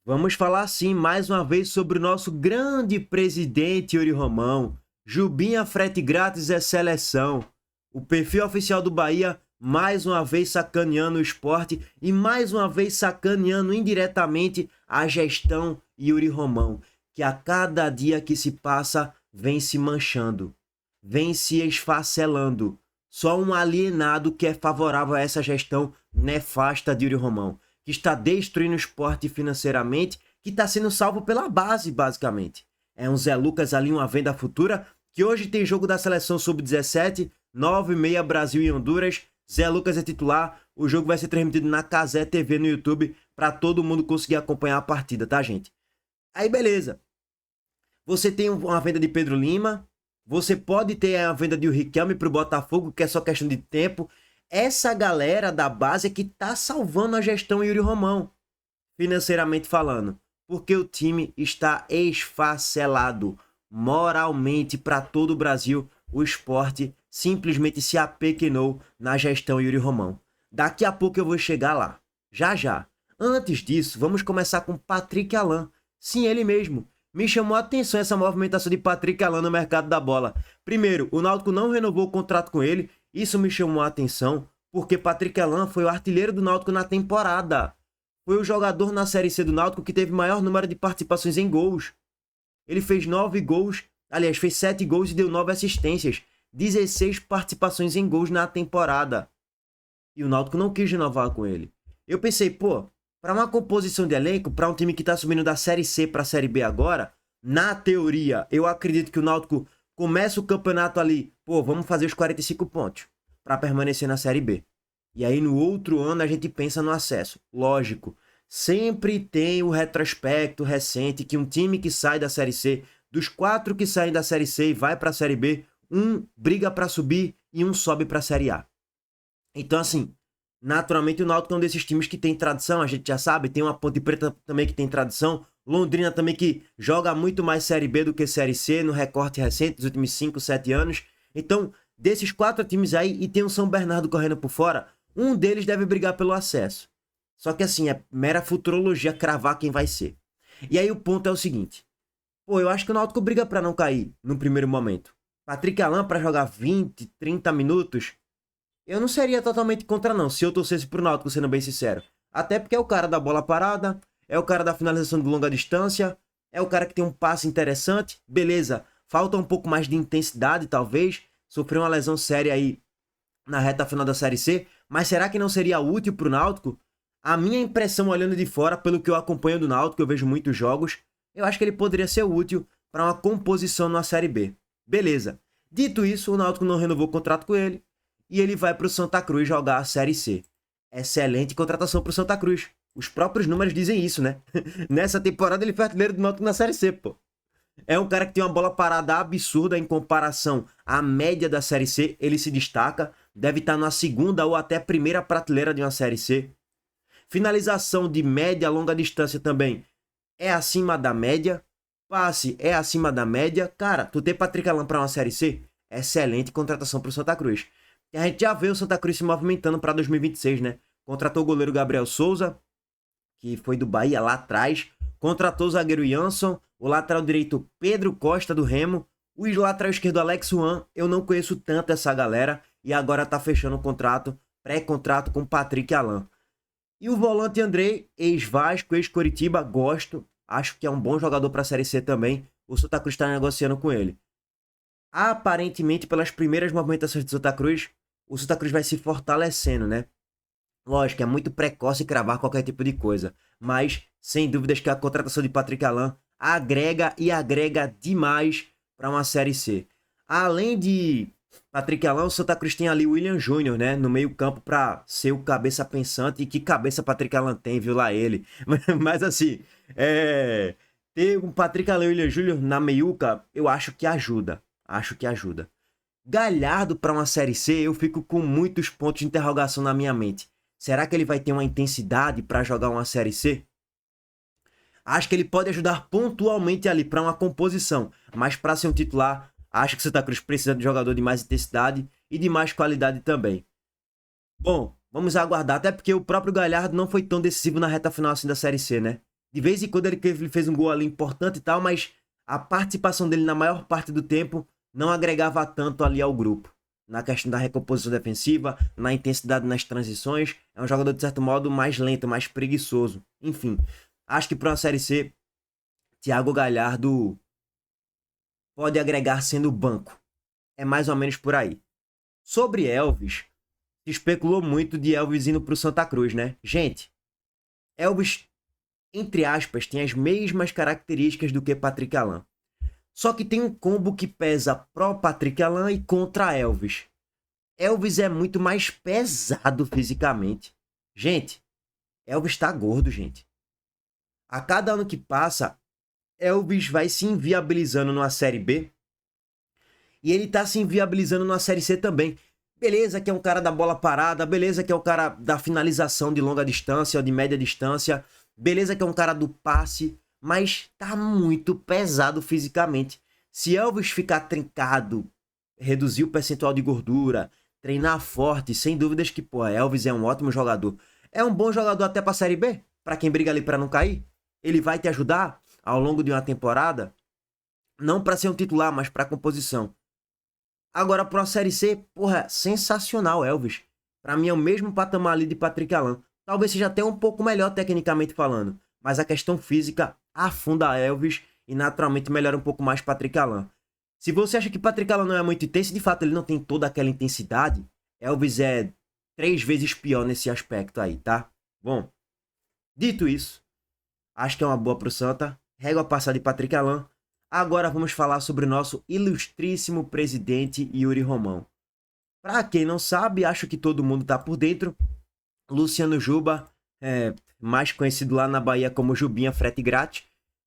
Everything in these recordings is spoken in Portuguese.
Vamos falar sim mais uma vez sobre o nosso grande presidente Yuri Romão. Jubinha frete grátis é seleção. O perfil oficial do Bahia mais uma vez sacaneando o esporte e mais uma vez sacaneando indiretamente a gestão Yuri Romão, que a cada dia que se passa vem se manchando, vem se esfacelando. Só um alienado que é favorável a essa gestão nefasta de Yuri Romão, que está destruindo o esporte financeiramente, que está sendo salvo pela base, basicamente. É um Zé Lucas ali, uma venda futura, que hoje tem jogo da seleção sub-17, 9h30 Brasil e Honduras. Zé Lucas é titular, o jogo vai ser transmitido na Cazé TV no YouTube, para todo mundo conseguir acompanhar a partida, tá, gente? Aí, beleza. Você tem uma venda de Pedro Lima, você pode ter a venda de Riquelme para o Botafogo, que é só questão de tempo. Essa galera da base é que tá salvando a gestão Yuri Romão, financeiramente falando, porque o time está esfacelado moralmente para todo o Brasil. O esporte simplesmente se apequenou na gestão Yuri Romão. Daqui a pouco eu vou chegar lá, já já. Antes disso, vamos começar com Patrick Alan. Sim, ele mesmo. Me chamou a atenção essa movimentação de Patrick Alan no mercado da bola. Primeiro, o Náutico não renovou o contrato com ele. Isso me chamou a atenção, porque Patrick Alan foi o artilheiro do Náutico na temporada. Foi o jogador na Série C do Náutico que teve maior número de participações em gols. Ele fez 9 gols, aliás, fez 7 gols e deu 9 assistências. 16 participações em gols na temporada. E o Náutico não quis renovar com ele. Eu pensei, pô, para uma composição de elenco, para um time que está subindo da Série C para a Série B agora, na teoria, eu acredito que o Náutico começa o campeonato ali, pô, vamos fazer os 45 pontos para permanecer na Série B. E aí no outro ano a gente pensa no acesso. Lógico, sempre tem o retrospecto recente que um time que sai da Série C, dos 4 que saem da Série C e vai para a Série B, um briga para subir e um sobe para a Série A. Então assim, naturalmente o Náutico é um desses times que tem tradição, a gente já sabe, tem uma Ponte Preta também que tem tradição, Londrina também que joga muito mais Série B do que Série C no recorte recente dos últimos 5, 7 anos. Então, desses 4 times aí, e tem o São Bernardo correndo por fora, um deles deve brigar pelo acesso. Só que assim, é mera futurologia cravar quem vai ser. E aí o ponto é o seguinte, pô, eu acho que o Náutico briga pra não cair no primeiro momento. Patrick Alan pra jogar 20, 30 minutos, eu não seria totalmente contra não, se eu torcesse pro Náutico, sendo bem sincero. Até porque é o cara da bola parada, é o cara da finalização de longa distância, é o cara que tem um passe interessante, beleza. Falta um pouco mais de intensidade, talvez. Sofreu uma lesão séria aí na reta final da Série C, mas será que não seria útil pro Náutico? A minha impressão olhando de fora, pelo que eu acompanho do Náutico, eu vejo muitos jogos, eu acho que ele poderia ser útil para uma composição na Série B. Beleza. Dito isso, o Náutico não renovou o contrato com ele e ele vai pro Santa Cruz jogar a Série C. Excelente contratação pro Santa Cruz. Os próprios números dizem isso, né? Nessa temporada ele foi artilheiro do Náutico na Série C, pô. É um cara que tem uma bola parada absurda em comparação à média da Série C. Ele se destaca, deve estar na segunda ou até primeira prateleira de uma Série C. Finalização de média a longa distância também é acima da média. Passe é acima da média. Cara, tu tem Patrick Alan para uma Série C? Excelente contratação pro Santa Cruz. E a gente já vê o Santa Cruz se movimentando para 2026, né? Contratou o goleiro Gabriel Souza, que foi do Bahia lá atrás. Contratou o zagueiro Jansson, o lateral direito Pedro Costa do Remo, o lateral esquerdo Alex Juan. Eu não conheço tanto essa galera e agora tá fechando o contrato, pré-contrato com Patrick Alan. E o volante Andrei, ex-Vasco, ex-Coritiba, gosto. Acho que é um bom jogador para a Série C também. O Santa Cruz está negociando com ele. Aparentemente, pelas primeiras movimentações do Santa Cruz, o Santa Cruz vai se fortalecendo, né? Lógico, é muito precoce cravar qualquer tipo de coisa, mas sem dúvidas que a contratação de Patrick Alan agrega e agrega demais para uma Série C. Além de Patrick Alan, o Santa Cruz tem ali o William Júnior, né, no meio campo para ser o cabeça pensante. E que cabeça Patrick Alan tem, viu lá ele. Mas assim, ter um Patrick Alan e o William Júnior na meiuca, eu acho que ajuda. Galhardo para uma Série C, eu fico com muitos pontos de interrogação na minha mente. Será que ele vai ter uma intensidade para jogar uma Série C? Acho que ele pode ajudar pontualmente ali para uma composição, mas para ser um titular, acho que o Santa Cruz precisa de um jogador de mais intensidade e de mais qualidade também. Bom, vamos aguardar, até porque o próprio Galhardo não foi tão decisivo na reta final assim da Série C, né? De vez em quando ele fez um gol ali importante e tal, mas a participação dele na maior parte do tempo não agregava tanto ali ao grupo. Na questão da recomposição defensiva, na intensidade nas transições, é um jogador de certo modo mais lento, mais preguiçoso. Enfim, acho que para uma Série C, Thiago Galhardo pode agregar sendo banco. É mais ou menos por aí. Sobre Elvis, se especulou muito de Elvis indo para o Santa Cruz, né? Gente, Elvis, entre aspas, tem as mesmas características do que Patrick Alain. Só que tem um combo que pesa pró Patrick Alain e contra Elvis. Elvis é muito mais pesado fisicamente. Gente, Elvis tá gordo, gente. A cada ano que passa, Elvis vai se inviabilizando numa Série B. E ele tá se inviabilizando numa Série C também. Beleza que é um cara da bola parada, beleza que é o cara da finalização de longa distância ou de média distância, beleza que é um cara do passe, mas tá muito pesado fisicamente. Se Elvis ficar trincado, reduzir o percentual de gordura, treinar forte, sem dúvidas que, pô, Elvis é um ótimo jogador. É um bom jogador até pra Série B, pra quem briga ali pra não cair. Ele vai te ajudar ao longo de uma temporada, não pra ser um titular, mas pra composição. Agora, pra uma Série C, porra, sensacional, Elvis. Pra mim é o mesmo patamar ali de Patrick Alain. Talvez seja até um pouco melhor tecnicamente falando, mas a questão física afunda Elvis e naturalmente melhora um pouco mais Patrick Alain. Se você acha que Patrick Alain não é muito intenso, de fato ele não tem toda aquela intensidade, Elvis é 3 vezes pior nesse aspecto aí, tá? Bom, dito isso, acho que é uma boa pro Santa. Régua passada de Patrick Alain. Agora vamos falar sobre o nosso ilustríssimo presidente Yuri Romão. Para quem não sabe, acho que todo mundo tá por dentro. Luciano Juba, mais conhecido lá na Bahia como Jubinha frete grátis,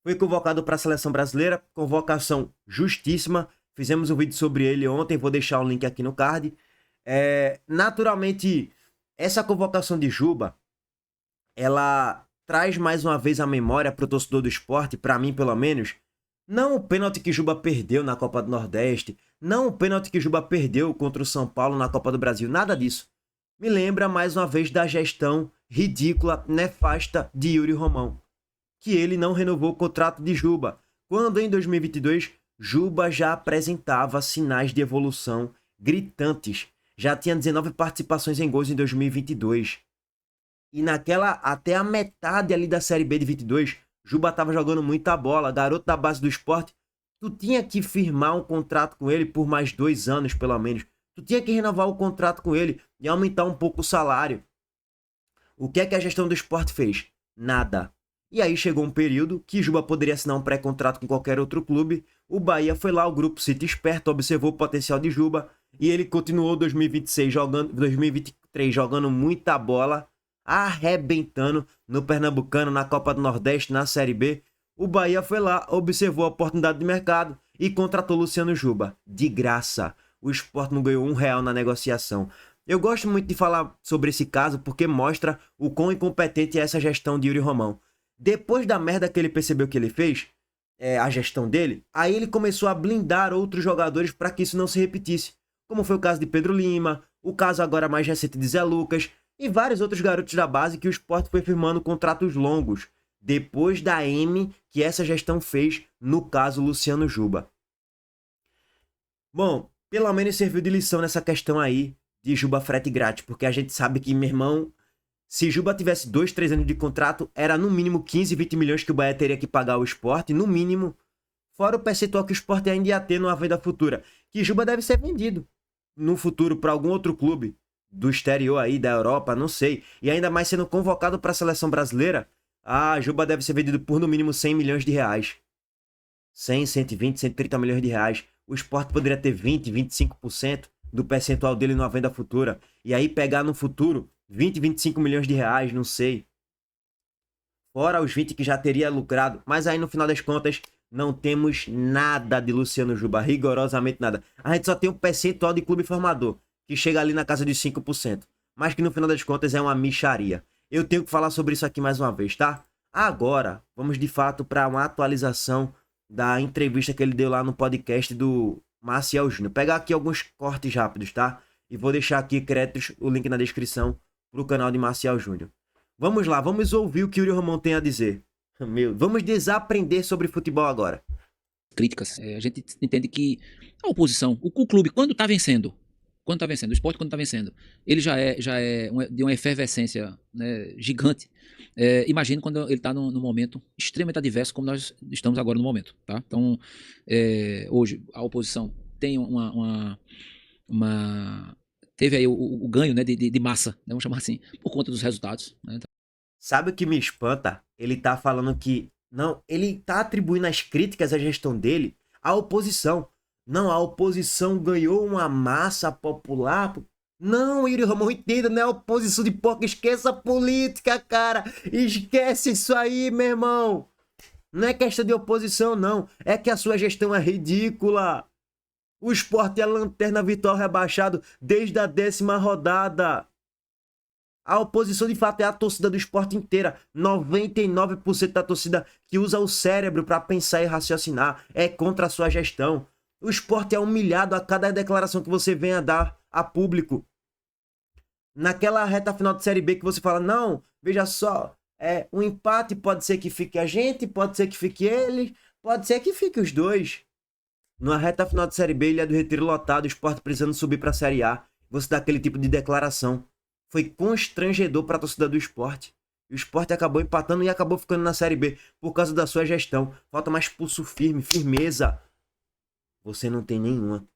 foi convocado para a seleção brasileira, convocação justíssima. Fizemos um vídeo sobre ele ontem, vou deixar o link aqui no card. Naturalmente, essa convocação de Juba, ela traz mais uma vez a memória para o torcedor do esporte, para mim pelo menos, não o pênalti que Juba perdeu na Copa do Nordeste, não o pênalti que Juba perdeu contra o São Paulo na Copa do Brasil, nada disso. Me lembra mais uma vez da gestão ridícula, nefasta de Yuri Romão, que ele não renovou o contrato de Juba, quando em 2022 Juba já apresentava sinais de evolução gritantes, já tinha 19 participações em gols em 2022. E naquela, até a metade ali da Série B de 22, Juba tava jogando muita bola, garoto da base do esporte. Tu tinha que firmar um contrato com ele por mais 2 anos, pelo menos. Tu tinha que renovar o contrato com ele e aumentar um pouco o salário. O que é que a gestão do esporte fez? Nada. E aí chegou um período que Juba poderia assinar um pré-contrato com qualquer outro clube. O Bahia foi lá, o grupo City Esperto, observou o potencial de Juba e ele continuou 2023 jogando muita bola, arrebentando no Pernambucano, na Copa do Nordeste, na Série B. O Bahia foi lá, observou a oportunidade de mercado e contratou Luciano Juba. De graça. O Sport não ganhou R$1 na negociação. Eu gosto muito de falar sobre esse caso porque mostra o quão incompetente é essa gestão de Yuri Romão. Depois da merda que ele percebeu que ele fez, a gestão dele, aí ele começou a blindar outros jogadores para que isso não se repetisse. Como foi o caso de Pedro Lima, o caso agora mais recente de Zé Lucas e vários outros garotos da base que o Sport foi firmando contratos longos, depois da M que essa gestão fez, no caso Luciano Juba. Bom, pelo menos serviu de lição nessa questão aí de Juba frete grátis, porque a gente sabe que, meu irmão, se Juba tivesse 2, 3 anos de contrato, era no mínimo 15, 20 milhões que o Bahia teria que pagar ao Sport, no mínimo, fora o percentual que o Sport ainda ia ter numa venda futura, que Juba deve ser vendido no futuro para algum outro clube do exterior aí, da Europa, não sei, e ainda mais sendo convocado para a seleção brasileira, Juba deve ser vendido por no mínimo 100 milhões de reais. 100, 120, 130 milhões de reais. O Sport poderia ter 20, 25% do percentual dele numa venda futura. E aí pegar no futuro 20, 25 milhões de reais, não sei. Fora os 20 que já teria lucrado. Mas aí no final das contas não temos nada de Luciano Juba, rigorosamente nada. A gente só tem um percentual de clube formador, que chega ali na casa de 5%. Mas que no final das contas é uma mixaria. Eu tenho que falar sobre isso aqui mais uma vez, tá? Agora, vamos de fato para uma atualização da entrevista que ele deu lá no podcast do Marcial Júnior. Pegar aqui alguns cortes rápidos, tá? E vou deixar aqui créditos, o link na descrição pro canal de Marcial Júnior. Vamos lá, vamos ouvir o que o Yuri Romão tem a dizer. Vamos desaprender sobre futebol agora. Críticas. A gente entende que a oposição, o clube, quando tá vencendo, o esporte quando tá vencendo, ele de uma efervescência, né, gigante. Imagine quando ele está num momento extremamente adverso, como nós estamos agora no momento. Tá? Então, hoje, a oposição tem teve aí o ganho, né, de massa, né, vamos chamar assim, por conta dos resultados. Né? Sabe o que me espanta? Ele tá falando que. Não, ele tá atribuindo as críticas à gestão dele à oposição. Não, a oposição ganhou uma massa popular. Não, Yuri Ramon, entenda, não é oposição de porca. Esqueça a política, cara. Esquece isso aí, meu irmão. Não é questão de oposição, não. É que a sua gestão é ridícula. O Sport é a lanterna virtual rebaixado desde a 10ª rodada. A oposição, de fato, é a torcida do Sport inteira. 99% da torcida que usa o cérebro para pensar e raciocinar é contra a sua gestão. O Sport é humilhado a cada declaração que você venha dar a público. Naquela reta final de Série B que você fala, não, veja só, um empate pode ser que fique a gente, pode ser que fique ele, pode ser que fique os dois. Na reta final de Série B, Ilha do Retiro lotado, o Sport precisando subir para a Série A. Você dá aquele tipo de declaração. Foi constrangedor para a torcida do Sport. E o Sport acabou empatando e acabou ficando na Série B por causa da sua gestão. Falta mais pulso firme, firmeza. Você não tem nenhuma.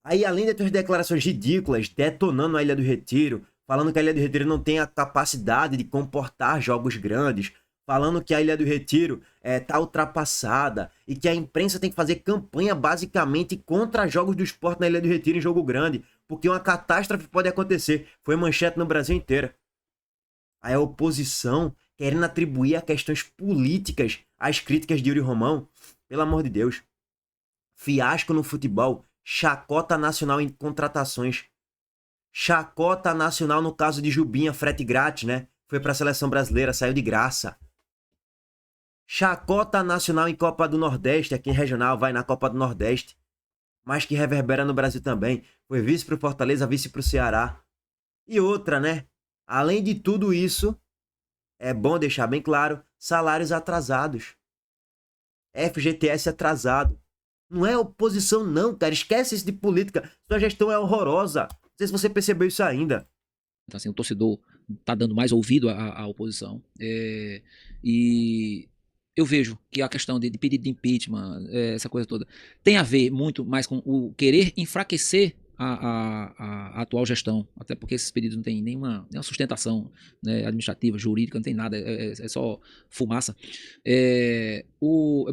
Aí, além das suas declarações ridículas, detonando a Ilha do Retiro, falando que a Ilha do Retiro não tem a capacidade de comportar jogos grandes, falando que a Ilha do Retiro tá ultrapassada e que a imprensa tem que fazer campanha basicamente contra jogos do Sport na Ilha do Retiro em jogo grande, porque uma catástrofe pode acontecer. Foi manchete no Brasil inteiro. Aí a oposição querendo atribuir a questões políticas as críticas de Yuri Romão. Pelo amor de Deus. Fiasco no futebol. Chacota nacional em contratações. Chacota nacional no caso de Jubinha, frete grátis, né? Foi para a seleção brasileira, saiu de graça. Chacota nacional em Copa do Nordeste, aqui em regional, vai na Copa do Nordeste. Mas que reverbera no Brasil também. Foi vice pro Fortaleza, vice pro Ceará. E outra, né? Além de tudo isso, é bom deixar bem claro, salários atrasados. FGTS atrasado. Não é oposição não, cara. Esquece isso de política. Sua gestão é horrorosa. Não sei se você percebeu isso ainda. Então, assim, o torcedor tá dando mais ouvido à oposição. E eu vejo que a questão de pedido de impeachment, essa coisa toda, tem a ver muito mais com o querer enfraquecer a atual gestão, até porque esses pedidos não têm nenhuma sustentação, né, administrativa, jurídica, não tem nada, é só fumaça. É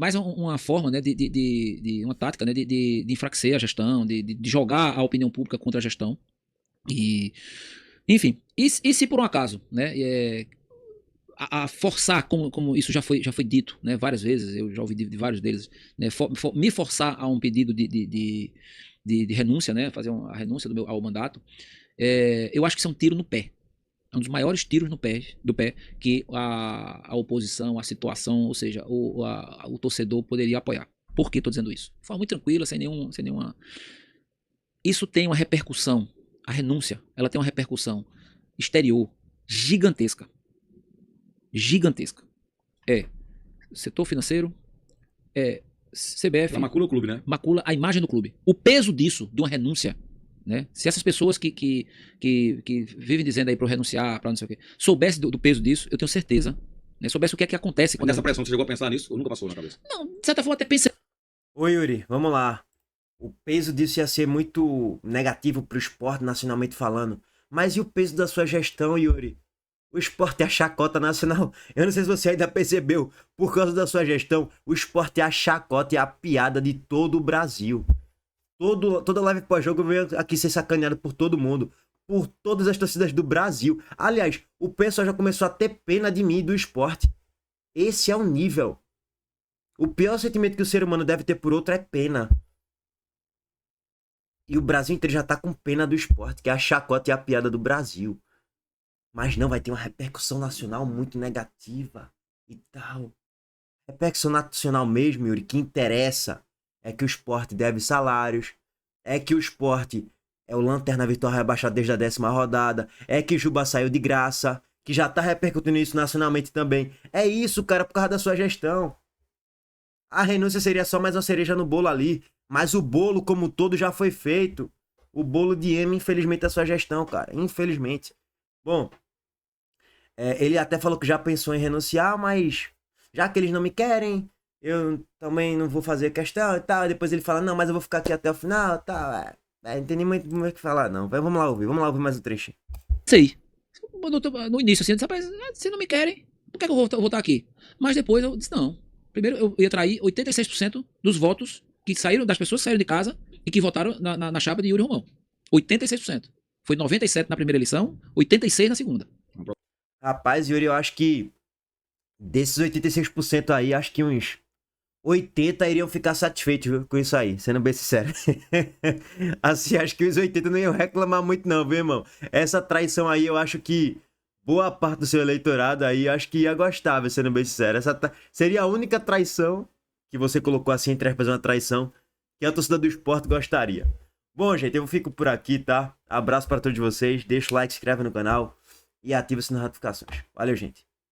mais uma forma, né, de uma tática, né, de enfraquecer a gestão, de jogar a opinião pública contra a gestão. Enfim, e se por um acaso, né, a forçar, como isso já foi dito, né, várias vezes, eu já ouvi de vários deles, né, me forçar a um pedido de renúncia, né, fazer a renúncia ao mandato, eu acho que isso é um tiro no pé. É um dos maiores tiros no pé, do pé que a oposição, a situação, ou seja, o torcedor poderia apoiar. Por que estou dizendo isso? De forma muito tranquila, sem nenhuma... Isso tem uma repercussão, a renúncia, ela tem uma repercussão exterior gigantesca. Gigantesca. Setor financeiro, CBF... Ela macula o clube, né? Macula a imagem do clube. O peso disso, de uma renúncia, né? Se essas pessoas que vivem dizendo aí para eu renunciar, para não sei o quê, soubesse do peso disso, eu tenho certeza, né? Soubesse o que é que acontece. Quando essa pressão, você chegou a pensar nisso ou nunca passou na cabeça? Não, de certa forma até pensei. Ô Yuri, vamos lá. O peso disso ia ser muito negativo pro esporte, nacionalmente falando. Mas e o peso da sua gestão, Yuri? O Sport é a chacota nacional. Eu não sei se você ainda percebeu. Por causa da sua gestão, o Sport é a chacota e a piada de todo o Brasil. Toda live pós-jogo veio aqui ser sacaneado por todo mundo. Por todas as torcidas do Brasil. Aliás, o pessoal já começou a ter pena de mim e do Sport. Esse é o nível. O pior sentimento que o ser humano deve ter por outro é pena. E o Brasil inteiro já tá com pena do Sport, que é a chacota e a piada do Brasil. Mas não, vai ter uma repercussão nacional muito negativa e tal. Repercussão nacional mesmo, Yuri, que interessa é que o Sport deve salários, é que o Sport é o lanterna virtual rebaixado desde a 10ª rodada, é que o Juba saiu de graça, que já tá repercutindo isso nacionalmente também. É isso, cara, por causa da sua gestão. A renúncia seria só mais uma cereja no bolo ali, mas o bolo como um todo já foi feito. O bolo de M, infelizmente, é a sua gestão, cara, infelizmente. Bom, ele até falou que já pensou em renunciar, mas já que eles não me querem, eu também não vou fazer questão e tal. Depois ele fala, não, mas eu vou ficar aqui até o final e tal. Não entendi muito o que falar, não. Vamos lá ouvir mais um trecho. Sei. No início, assim, eu disse, rapaz, se não me querem, por que eu vou estar aqui? Mas depois eu disse, não. Primeiro eu ia trair 86% dos votos que saíram, das pessoas que saíram de casa e que votaram na chapa de Yuri Romão. 86%. Foi 97% na primeira eleição, 86% na segunda. Rapaz, Yuri, eu acho que desses 86% aí, acho que uns 80 iriam ficar satisfeitos, viu, com isso aí, sendo bem sincero. Assim, acho que os 80 não iam reclamar muito não, viu, irmão? Essa traição aí, eu acho que boa parte do seu eleitorado aí, acho que ia gostar, viu, sendo bem sincero. Seria a única traição que você colocou assim, entre aspas, uma traição, que a torcida do esporte gostaria. Bom, gente, eu fico por aqui, tá? Abraço para todos vocês, deixa o like, se inscreve no canal e ativa as notificações. Valeu, gente.